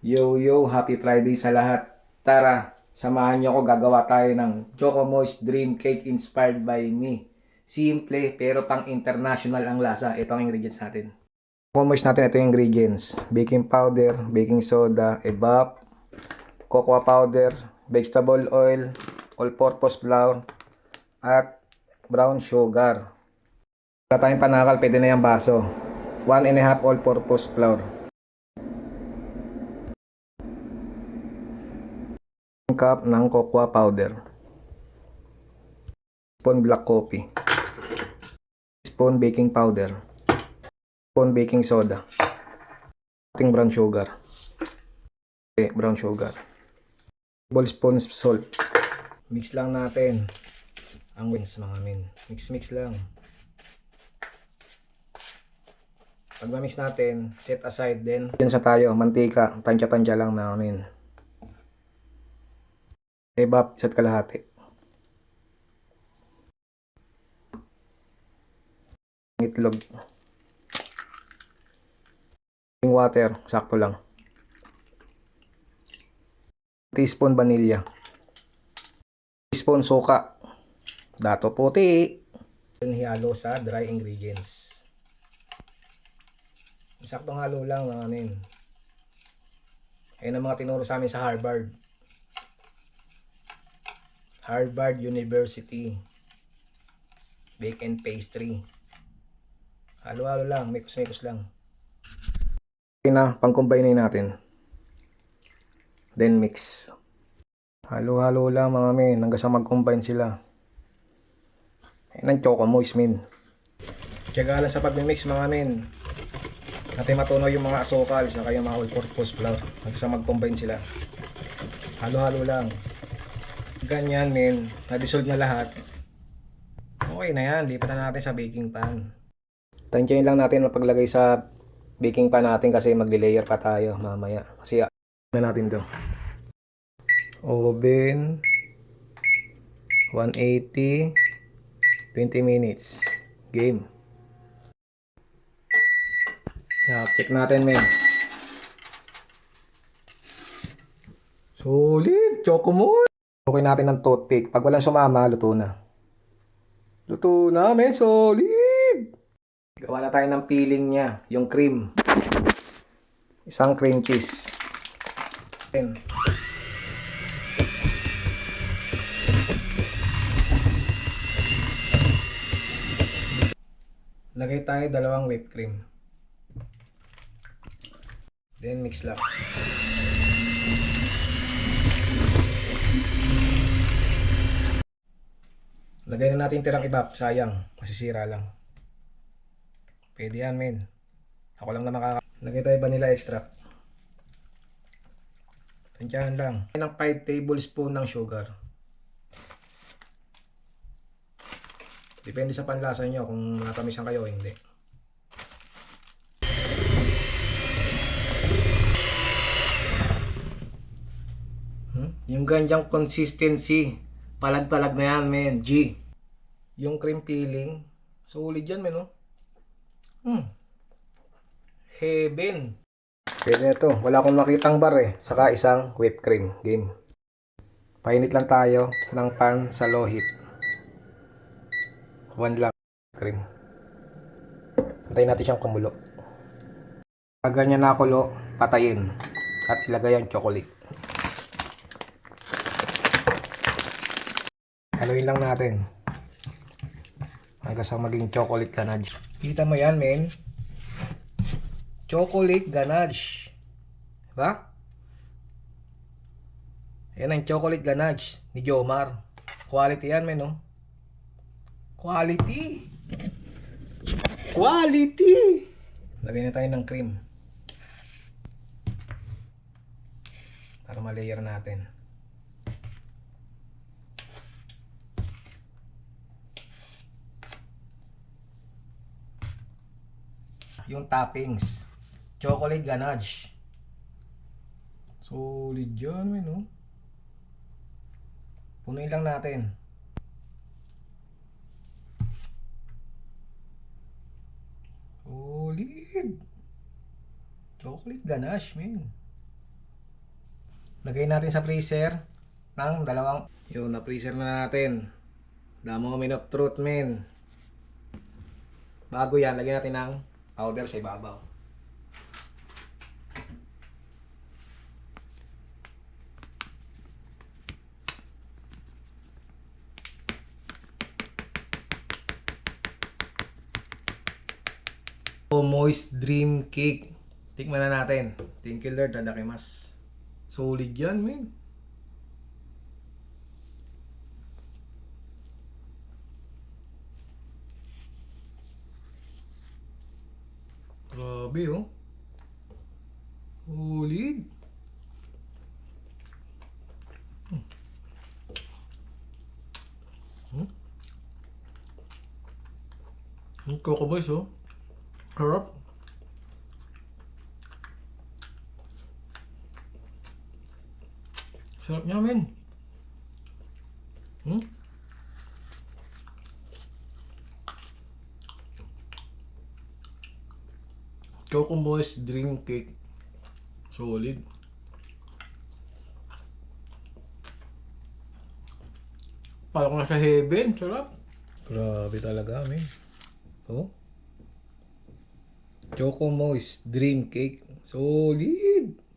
Yo yo, happy Friday sa lahat. Tara, samahan niyo ako, gagawa tayo ng Choco Moist Dream Cake inspired by me. Simple pero pang international ang lasa. Ito ang ingredients natin. Choco Moist natin, ito yung ingredients. Baking powder, baking soda, evap, cocoa powder, vegetable oil, all-purpose flour, at brown sugar. Wala tayong panakal, pwede na yung baso. 1 and a half all-purpose flour. Cup ng cocoa powder. Spoon black coffee. Spoon baking powder. Spoon baking soda. Ating brown sugar. Okay, brown sugar. Tablespoon salt. Mix lang natin ang wins mga min. Mix lang. Pag ma-mix natin, set aside din. Yan sa tayo, mantika. Tansya-tansya lang mga min. Evap, isa't kalahati. Itlog. Water, sakto lang. Teaspoon vanilla. Teaspoon suka. Dato puti. Halo sa dry ingredients. Saktong halo lang mga min. Ayun ang mga tinuro sa amin sa Harvard. Harvard University. Bake and pastry. Halo-halo lang, mikos-mikos lang. Okay na, pang-combine natin. Then mix. Halo-halo lang mga men, hanggang sa mag-combine sila. Ayun ang Choco Moist men. Tiyaga lang sa pag-mix mga men. Natin matunaw yung mga asukal, saka yung mga all-purpose flour. Hanggang sa mag-combine sila. Halo-halo lang. Ganyan men, na-dissolve na lahat. Okay na yan, lipat na natin sa baking pan. Tansyahin lang natin mapaglagay sa baking pan natin kasi magli-layer pa tayo mamaya. Kasi na natin to. Oven 180 20 minutes. Game. Check natin men. Solid, Choco mo. Okay natin ng toothpick. Pag walang sumama, luto na. Luto na men, solid. Gawa na tayo ng peeling niya, yung cream. Isang cream cheese. Lagay tayo dalawang whipped cream. Then mix lang. Lagay na natin tirang evap, sayang, masisira lang. Pwede yan men. Ako lang na Lagay tayo vanilla extract. Tansyahan lang. Ng 5 tablespoon ng sugar. Depende sa panlasa nyo kung natamisan kayo o hindi. Yung ganyang consistency, palag-palag na yan men, G. Yung cream filling, solid yan men, no? Heaven. Pwede na ito. Wala akong makitang bar eh. Saka isang whipped cream. Game. Painit lang tayo ng pan sa low heat. 1 lang cream. Antayin natin siyang kumulo. Pag ganyan nakulo, patayin. At ilagay ang chocolate. Haluin lang natin. Hanggang sa maging chocolate ganache. Kita mo yan men. Chocolate ganache. Diba? Yan ang chocolate ganache ni Jomar. Quality yan men, no? Quality. Quality. Lagay na tayo ng cream. Para ma-layer natin. Yung toppings. Chocolate ganache. Solid yan men, no? Punuin lang natin. Solid. Chocolate ganache, man. Lagay natin sa freezer ng dalawang. Yun, na-freezer na natin. Damo min of truth, men. Bago yan, lagyan natin ng powder sa ibabaw. Moist Dream Cake. Tikman na natin. Thank you Lord, tadakimasu. Solid yan, men. Grabe, oh. Solid. Coco boys, oh. Harap. Sarap niya, men. Coco Moist Dream Cake. Solid. Parang nasa heaven. Sarap. Grabe talaga, men. Oh. Choco Moist Dream Cake. Solid.